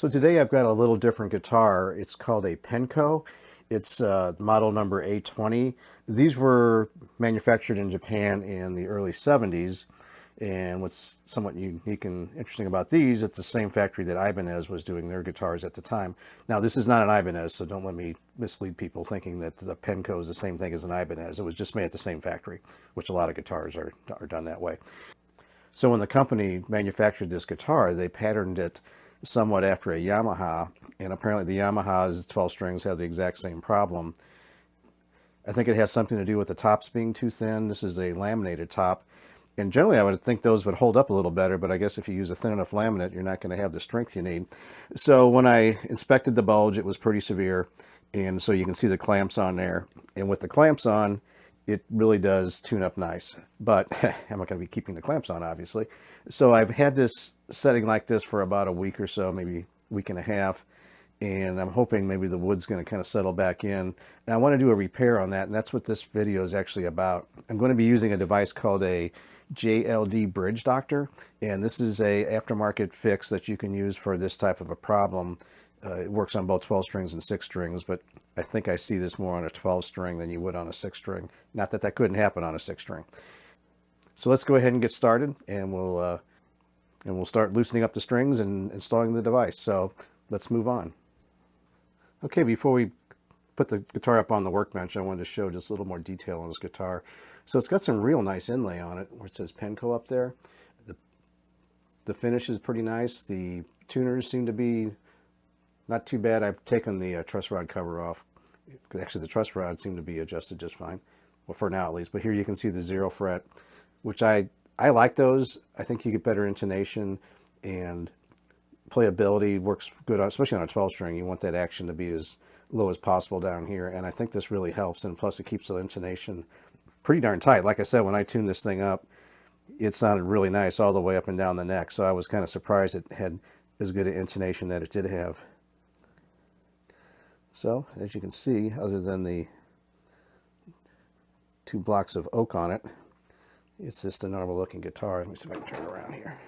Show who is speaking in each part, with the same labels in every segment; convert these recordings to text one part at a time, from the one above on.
Speaker 1: So today I've got a little different guitar. It's called a Penco. It's model number A-20. These were manufactured in Japan in the early 70s. And what's somewhat unique and interesting about these, it's the same factory that Ibanez was doing their guitars at the time. Now, this is not an Ibanez, so don't let me mislead people thinking that the Penco is the same thing as an Ibanez. It was just made at the same factory, which a lot of guitars are done that way. So when the company manufactured this guitar, they patterned it somewhat after a Yamaha, and apparently the Yamaha's 12 strings have the exact same problem. I think it has something to do with the tops being too thin. This is a laminated top, and generally I would think those would hold up a little better, but I guess if you use a thin enough laminate, you're not going to have the strength you need. So when I inspected the bulge, it was pretty severe, and so you can see the clamps on there. And with the clamps on, it really does tune up nice, but I'm not going to be keeping the clamps on, obviously. So I've had this setting like this for about a week or so, maybe a week and a half, and I'm hoping maybe the wood's going to kind of settle back in. And I want to do a repair on that, and that's what this video is actually about. I'm going to be using a device called a JLD Bridge Doctor, and this is a aftermarket fix that you can use for this type of a problem. It works on both 12 strings and 6 strings, but I think I see this more on a 12 string than you would on a 6 string. Not that that couldn't happen on a 6 string. So let's go ahead and get started, and we'll start loosening up the strings and installing the device. So let's move on. Okay, before we put the guitar up on the workbench, I wanted to show just a little more detail on this guitar. So it's got some real nice inlay on it, where it says Penco up there. The finish is pretty nice. The tuners seem to be not too bad. I've taken the truss rod cover off. Actually, the truss rod seemed to be adjusted just fine. Well, for now at least. But here you can see the 0 fret, which I like those. I think you get better intonation and playability. Works good, especially on a 12 string. You want that action to be as low as possible down here. And I think this really helps. And plus it keeps the intonation pretty darn tight. Like I said, when I tuned this thing up, it sounded really nice all the way up and down the neck. So I was kind of surprised it had as good an intonation that it did have. So, as you can see, other than the 2 blocks of oak on it, it's just a normal looking guitar. Let me see if I can turn it around here.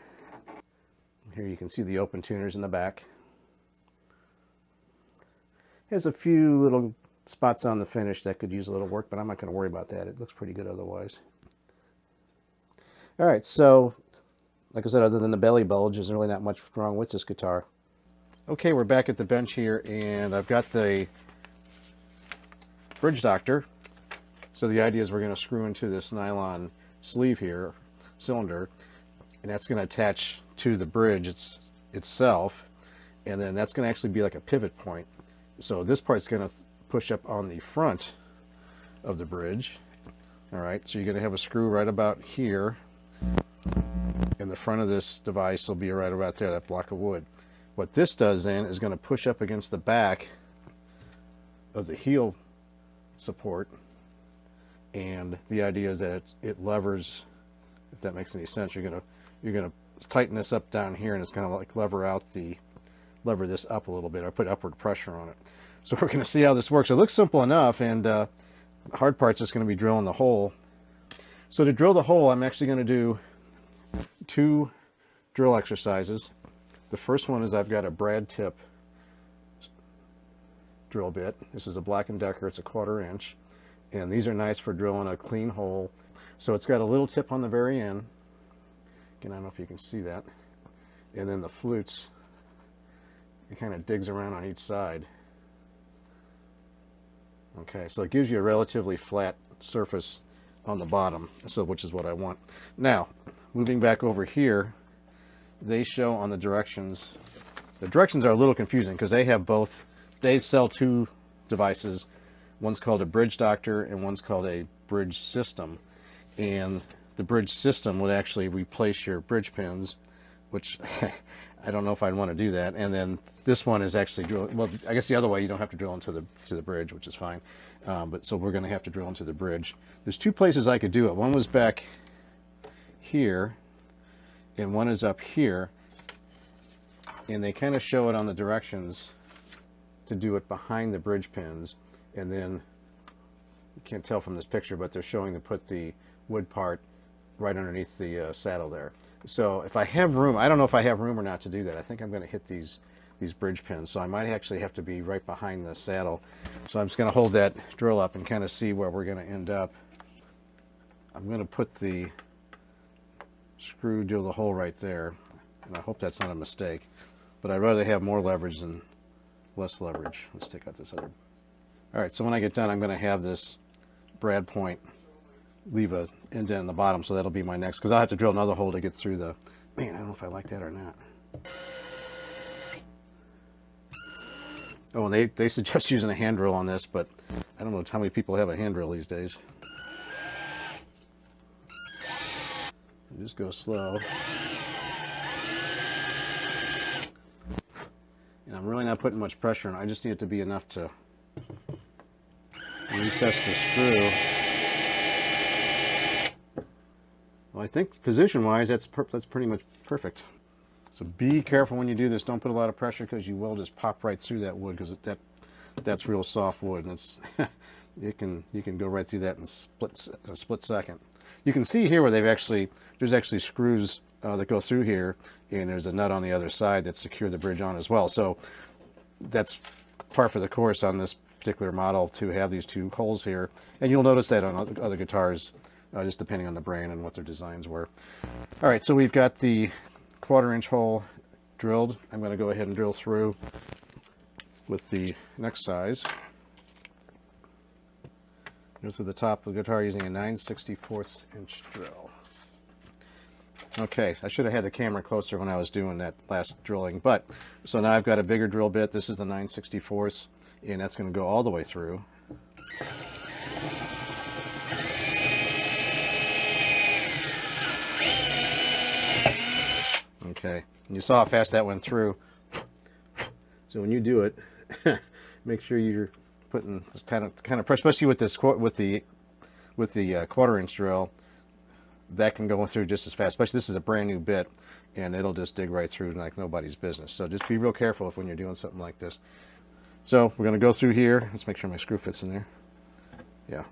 Speaker 1: Here you can see the open tuners in the back. It has a few little spots on the finish that could use a little work, but I'm not going to worry about that. It looks pretty good otherwise. All right, so like I said, other than the belly bulge, there's really not much wrong with this guitar. Okay, we're back at the bench here, and I've got the Bridge Doctor. So the idea is we're going to screw into this nylon sleeve here, cylinder, and that's going to attach to the bridge itself, and then that's going to actually be like a pivot point. So this part's going to push up on the front of the bridge. All right, so you're going to have a screw right about here, and the front of this device will be right about there, that block of wood. What this does then is going to push up against the back of the heel support, and the idea is that it levers, if that makes any sense. You're gonna tighten this up down here, and it's going to like lever this up a little bit, or put upward pressure on it. So we're going to see how this works. It looks simple enough, and the hard part's just going to be drilling the hole. So to drill the hole, I'm actually going to do 2 drill exercises. The first one is I've got a brad tip drill bit. This is a Black & Decker. It's a 1/4 inch. And these are nice for drilling a clean hole. So it's got a little tip on the very end. Again, I don't know if you can see that. And then the flutes, it kind of digs around on each side. Okay, so it gives you a relatively flat surface on the bottom, so which is what I want. Now, moving back over here, they show on the directions. The directions are a little confusing because they have both. They sell 2 devices. One's called a Bridge Doctor and one's called a Bridge System. And the Bridge System would actually replace your bridge pins, which I don't know if I'd want to do that. And then this one is actually drill. Well, I guess the other way, you don't have to drill into the bridge, which is fine. But so we're going to have to drill into the bridge. There's 2 places I could do it. One was back here, and one is up here, and they kind of show it on the directions to do it behind the bridge pins. And then you can't tell from this picture, but they're showing to put the wood part right underneath the saddle there. So if I have room, I don't know if I have room or not to do that. I think I'm going to hit these these bridge pins. So I might actually have to be right behind the saddle. So I'm just going to hold that drill up and kind of see where we're going to end up. I'm going to put the screw, drill the hole right there, and I hope that's not a mistake. But I'd rather have more leverage than less leverage. Let's take out this other. All right, so when I get done, I'm going to have this brad point leave a indent in the bottom, so that'll be my next, because I'll have to drill another hole to get through the, man, I don't know if I like that or not. Oh, and they suggest using a hand drill on this, but I don't know how many people have a hand drill these days. So just go slow. And I'm really not putting much pressure on it. I just need it to be enough to recess the screw. Well, I think position-wise, that's pretty much perfect. So be careful when you do this. Don't put a lot of pressure, because you will just pop right through that wood, because that's real soft wood, and it's you can go right through that in a split second. You can see here where there's actually screws that go through here, and there's a nut on the other side that secure the bridge on as well. So that's par for the course on this particular model to have these two holes here, and you'll notice that on other guitars, just depending on the brand and what their designs were. All right, so we've got the 1/4-inch hole drilled. I'm going to go ahead and drill through with the next size. Go through the top of the guitar using a 9/64 inch drill. Okay, so I should have had the camera closer when I was doing that last drilling, but so now I've got a bigger drill bit. This is the 9/64, and that's going to go all the way through. Okay, and you saw how fast that went through. So when you do it, make sure you're putting kind of pressure, especially with this with the 1/4-inch drill. That can go through just as fast. Especially this is a brand new bit, and it'll just dig right through like nobody's business. So just be real careful when you're doing something like this. So we're going to go through here. Let's make sure my screw fits in there. Yeah,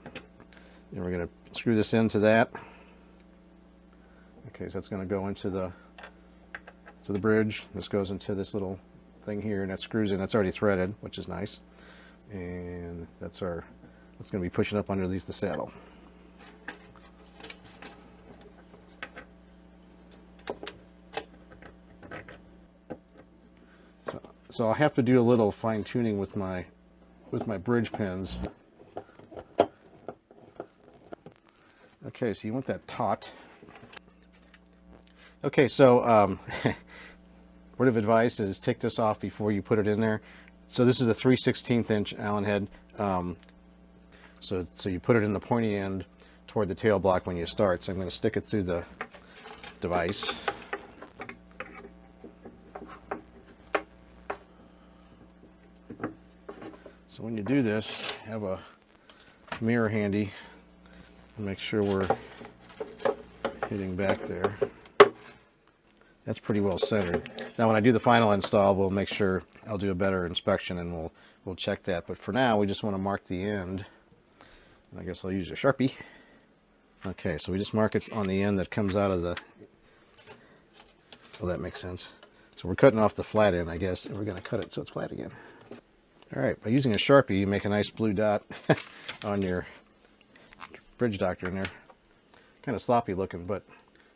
Speaker 1: and we're going to screw this into that. Okay, so that's going to go into the bridge. This goes into this little thing here, and that screws in. That's already threaded, which is nice. And that's going to be pushing up underneath the saddle. So I'll have to do a little fine tuning with my bridge pins. Okay, so you want that taut. Okay, so word of advice is take this off before you put it in there. So this is a 3/16 inch Allen head. So you put it in the pointy end toward the tail block when you start. So I'm going to stick it through the device. So when you do this, have a mirror handy and make sure we're hitting back there. That's pretty well centered. Now when I do the final install, we'll make sure I'll do a better inspection, and we'll check that. But for now, we just want to mark the end. And I guess I'll use a Sharpie. Okay, so we just mark it on the end that comes out of the, well, that makes sense. So we're cutting off the flat end, I guess, and we're going to cut it so it's flat again. All right, by using a Sharpie, you make a nice blue dot on your bridge doctor in there. Kind of sloppy looking, but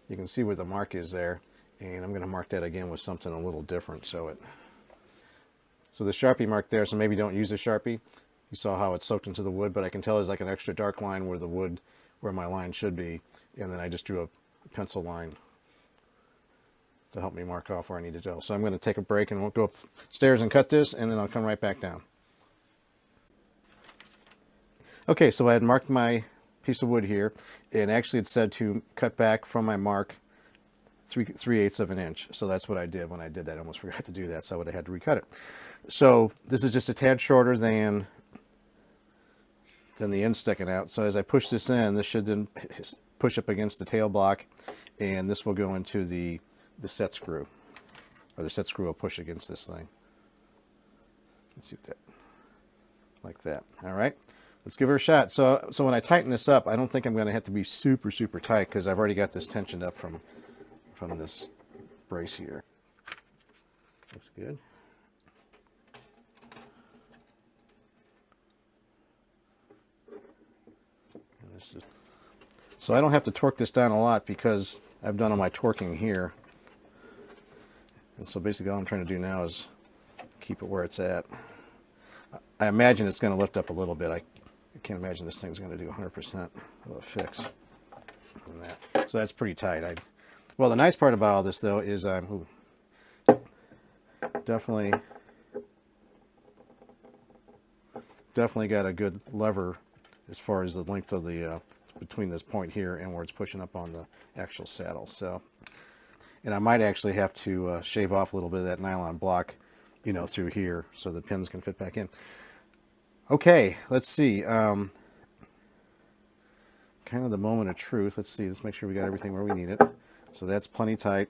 Speaker 1: you can see where the mark is there. And I'm going to mark that again with something a little different. So the Sharpie mark there, so maybe don't use a Sharpie. You saw how it's soaked into the wood, but I can tell there's like an extra dark line where the wood, where my line should be. And then I just drew a pencil line to help me mark off where I need to go. So I'm going to take a break and we'll go upstairs and cut this, and then I'll come right back down. Okay, so I had marked my piece of wood here, and actually it said to cut back from my mark 3/8 of an inch. So that's what I did when I did that. I almost forgot to do that, so I would have had to recut it. So this is just a tad shorter than the end sticking out. So as I push this in, this should then push up against the tail block, and this will go into the set screw, or the set screw will push against this thing. Let's see that, like that. All right, let's give her a shot. So when I tighten this up, I don't think I'm going to have to be super tight, because I've already got this tensioned up from this brace here. Looks good. So I don't have to torque this down a lot because I've done all my torquing here. And so basically all I'm trying to do now is keep it where it's at. I imagine it's going to lift up a little bit. I can't imagine this thing's going to do 100% of a fix on that. So that's pretty tight. Well, the nice part about all this, though, is I'm definitely got a good lever as far as the length of the between this point here and where it's pushing up on the actual saddle. So, and I might actually have to shave off a little bit of that nylon block, you know, through here so the pins can fit back in. Okay, let's see. Kind of the moment of truth. Let's see. Let's make sure we got everything where we need it. So that's plenty tight.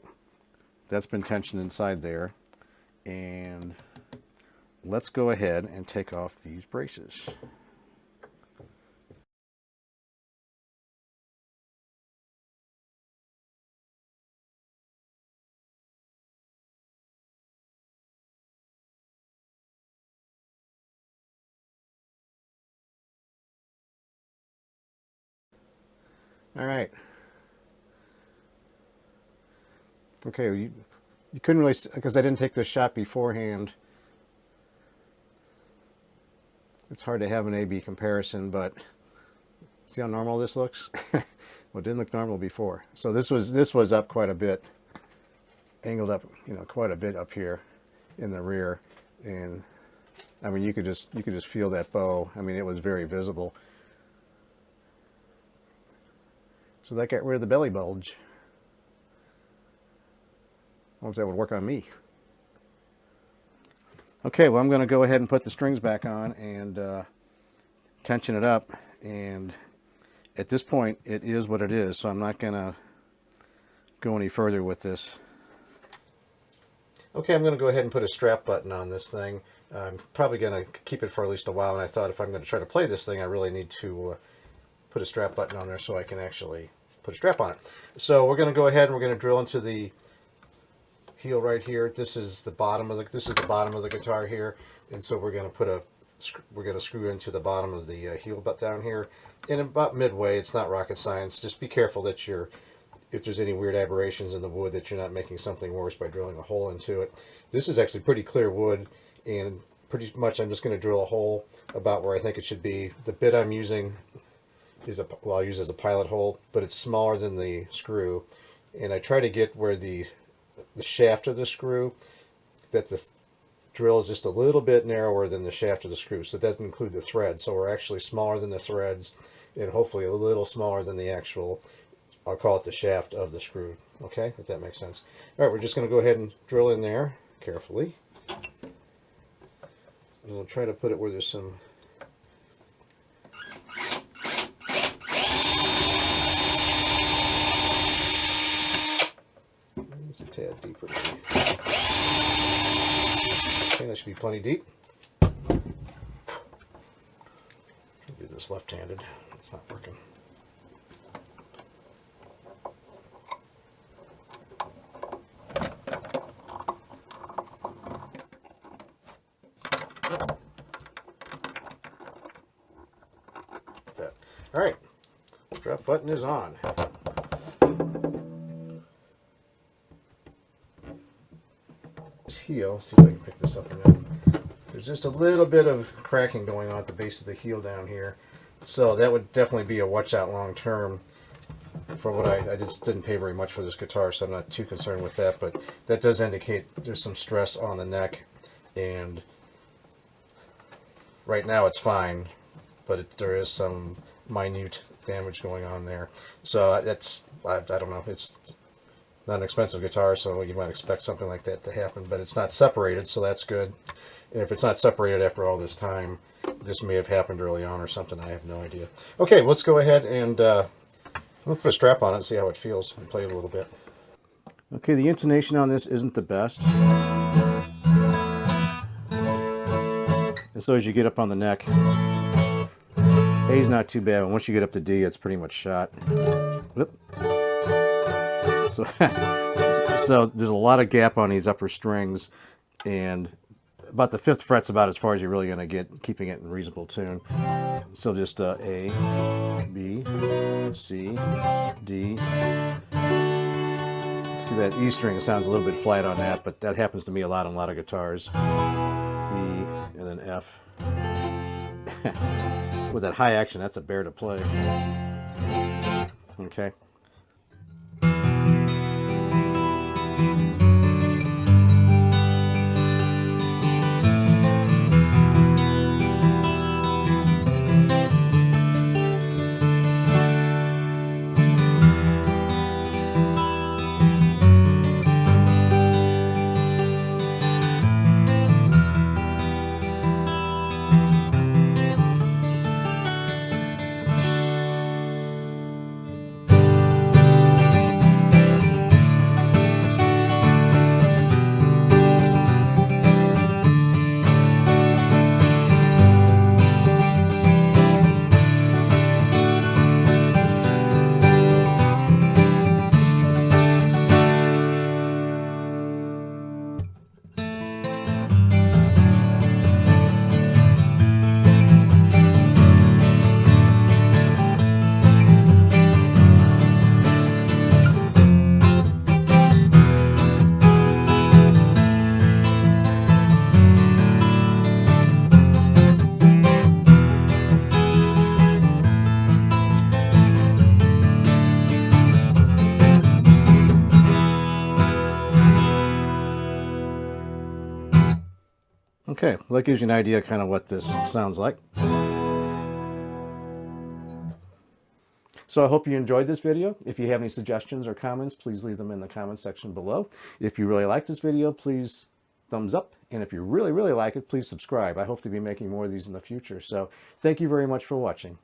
Speaker 1: That's been tensioned inside there. And let's go ahead and take off these braces. All right. Okay, you couldn't really, because I didn't take this shot beforehand. It's hard to have an A-B comparison, but see how normal this looks? Well, it didn't look normal before. So this was up quite a bit, angled up, you know, quite a bit up here in the rear, and I mean you could just feel that bow. I mean, it was very visible. So that got rid of the belly bulge. I wonder if that would work on me. Okay, well, I'm going to go ahead and put the strings back on and tension it up. And at this point, it is what it is, so I'm not going to go any further with this. Okay, I'm going to go ahead and put a strap button on this thing. I'm probably going to keep it for at least a while, and I thought if I'm going to try to play this thing, I really need to put a strap button on there so I can actually put a strap on it. So we're going to go ahead and we're going to drill into the heel right here. This is the bottom of the guitar here, and so we're going to screw into the bottom of the heel butt down here. And about midway, it's not rocket science. Just be careful that if there's any weird aberrations in the wood, that you're not making something worse by drilling a hole into it. This is actually pretty clear wood, and pretty much I'm just going to drill a hole about where I think it should be. The bit I'm using is I'll use as a pilot hole, but it's smaller than the screw, and I try to get where the shaft of the screw, that the drill is just a little bit narrower than the shaft of the screw, so that doesn't include the threads. So we're actually smaller than the threads, and hopefully a little smaller than the actual, I'll call it the shaft of the screw. Okay, if that makes sense. All right, we're just going to go ahead and drill in there carefully, and we'll try to put it where there's some a tad deeper. Okay, that should be plenty deep. I'll do this left-handed. It's not working. That. All right, drop button is on. Heel, see if I can pick this up or not. There's just a little bit of cracking going on at the base of the heel down here, so that would definitely be a watch out long term. For what I just didn't pay very much for this guitar, so I'm not too concerned with that, but that does indicate there's some stress on the neck, and right now it's fine, but there is some minute damage going on there. So that's, I don't know, it's not an expensive guitar, so you might expect something like that to happen, but it's not separated, so that's good. And if it's not separated after all this time, this may have happened early on or something. I have no idea. Okay, let's go ahead and let's put a strap on it and see how it feels and play it a little bit. Okay, the intonation on this isn't the best. And so as you get up on the neck, A's not too bad, but once you get up to D, it's pretty much shot. Whoop. So, so there's a lot of gap on these upper strings, and about the 5th fret's about as far as you're really going to get, keeping it in reasonable tune. So just A, B, C, D. See that E string sounds a little bit flat on that, but that happens to me a lot on a lot of guitars. E, and then F. With that high action, that's a bear to play. Okay. Okay, well, that gives you an idea kind of what this sounds like. So I hope you enjoyed this video. If you have any suggestions or comments, please leave them in the comment section below. If you really like this video, please thumbs up. And if you really, really like it, please subscribe. I hope to be making more of these in the future. So thank you very much for watching.